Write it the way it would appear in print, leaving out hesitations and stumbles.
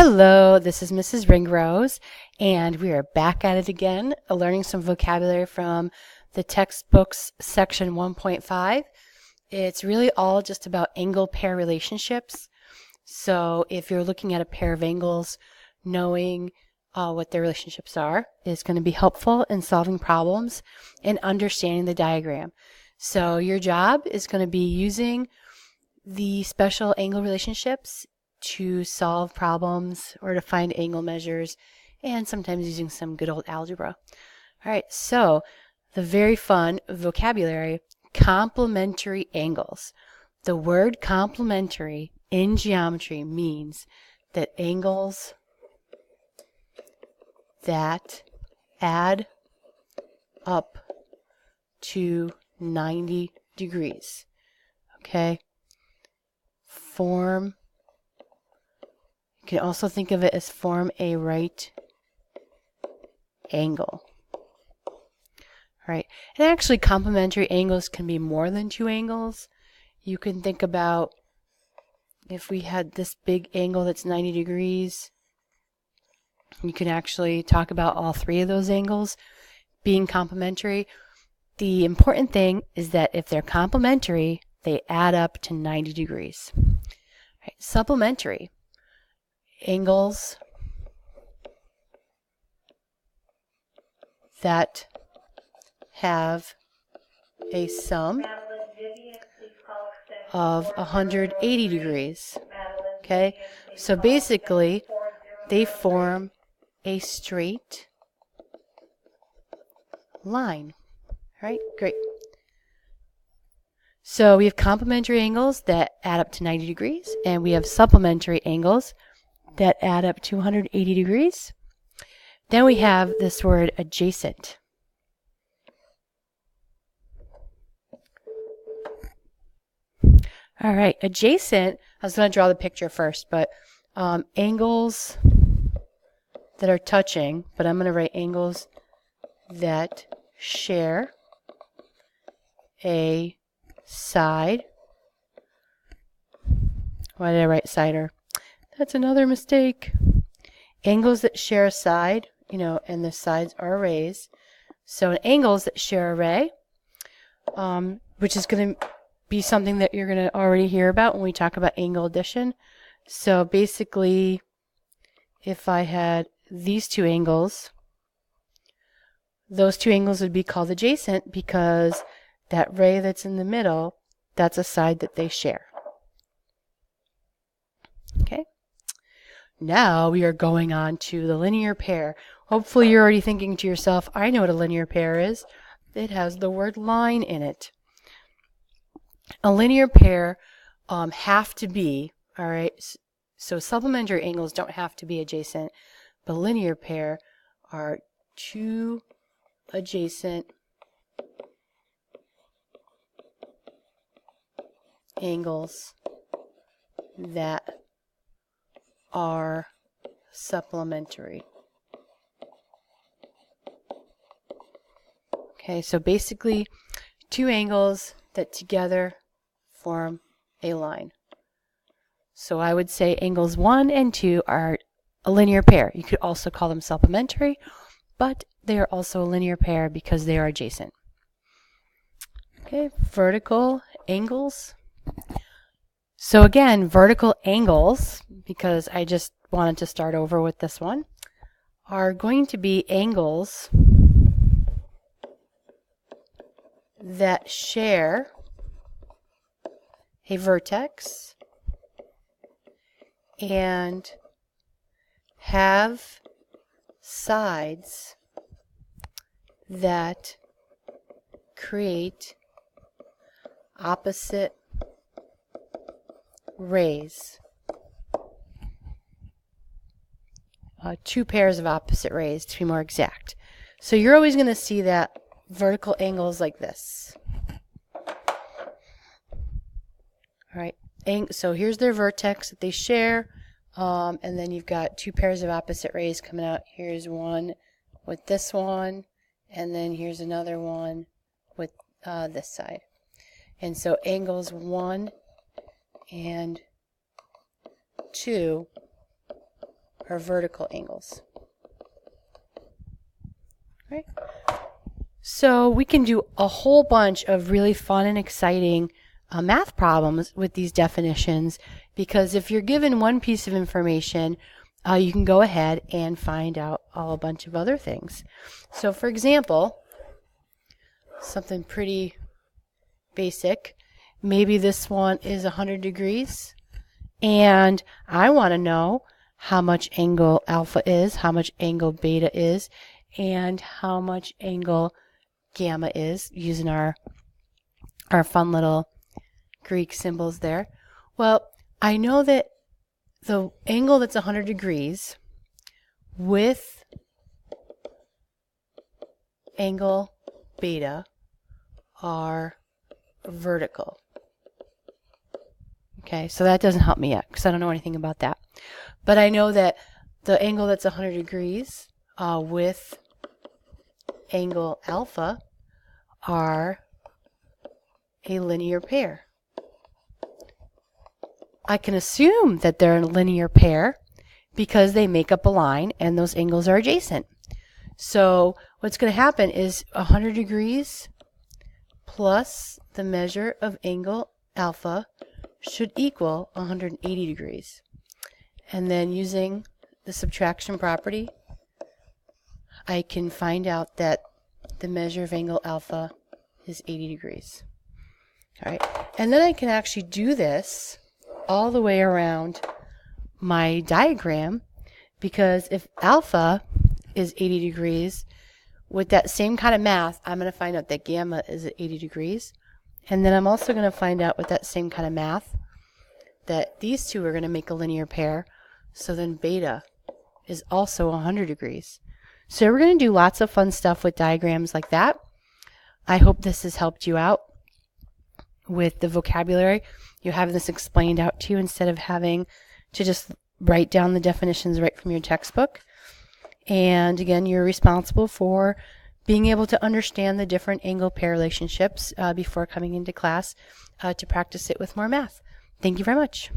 Hello, this is Mrs. Ringrose, and we are back at it again, learning some vocabulary from the textbooks section 1.5. It's really all just about angle pair relationships. So if you're looking at a pair of angles, knowing what their relationships are is going to be helpful in solving problems and understanding the diagram. So your job is going to be using the special angle relationships to solve problems or to find angle measures, and sometimes using some good old algebra. All right, so the very fun vocabulary, complementary angles. The word complementary in geometry means that angles that add up to 90 degrees, okay, form, you can also think of it as form a right angle. Right? And actually complementary angles can be more than two angles. You can think about if we had this big angle that's 90 degrees, you can actually talk about all three of those angles being complementary. The important thing is that if they're complementary, they add up to 90 degrees. Right? Supplementary angles that have a sum of 180 degrees. Okay, so basically they form a straight line. Right? Great. So we have complementary angles that add up to 90 degrees, and we have supplementary angles that add up to 180 degrees. Then we have this word adjacent. All right, adjacent, I was going to draw the picture first, but angles that are touching, but I'm going to write angles that share a side. Why did I write cider? That's another mistake. Angles that share a side, and the sides are rays. So angles that share a ray, which is going to be something that you're going to already hear about when we talk about angle addition. So basically, if I had these two angles, those two angles would be called adjacent because that ray that's in the middle, that's a side that they share. Okay. Now we are going on to the linear pair. Hopefully you're already thinking to yourself, I know what a linear pair is. It has the word line in it. A linear pair have to be, all right, so supplementary angles don't have to be adjacent, but linear pair are two adjacent angles that are supplementary. Okay, so basically two angles that together form a line. So I would say angles 1 and 2 are a linear pair. You could also call them supplementary, but they are also a linear pair because they are adjacent. Okay, vertical angles. So again, vertical angles, because I just wanted to start over with this one, are going to be angles that share a vertex and have sides that create opposite rays. Two pairs of opposite rays to be more exact. So you're always going to see that vertical angles like this. All right, so here's their vertex that they share, and then you've got two pairs of opposite rays coming out. Here's one with this one, and then here's another one with this side. And so angles 1 and 2 are vertical angles. Right? So we can do a whole bunch of really fun and exciting math problems with these definitions, because if you're given one piece of information, you can go ahead and find out a bunch of other things. So for example, something pretty basic, maybe this one is 100 degrees, and I want to know how much angle alpha is, how much angle beta is, and how much angle gamma is, using our fun little Greek symbols there. Well, I know that the angle that's 100 degrees with angle beta are vertical. Okay, so that doesn't help me yet because I don't know anything about that. But I know that the angle that's 100 degrees with angle alpha are a linear pair. I can assume that they're a linear pair because they make up a line and those angles are adjacent. So what's going to happen is 100 degrees plus the measure of angle alpha should equal 180 degrees. And then using the subtraction property, I can find out that the measure of angle alpha is 80 degrees. All right, and then I can actually do this all the way around my diagram, because if alpha is 80 degrees, with that same kind of math, I'm going to find out that gamma is at 80 degrees. And then I'm also going to find out with that same kind of math that these two are going to make a linear pair. So then beta is also 100 degrees. So we're going to do lots of fun stuff with diagrams like that. I hope this has helped you out with the vocabulary. You have this explained out to you instead of having to just write down the definitions right from your textbook. And again, you're responsible for being able to understand the different angle pair relationships before coming into class to practice it with more math. Thank you very much.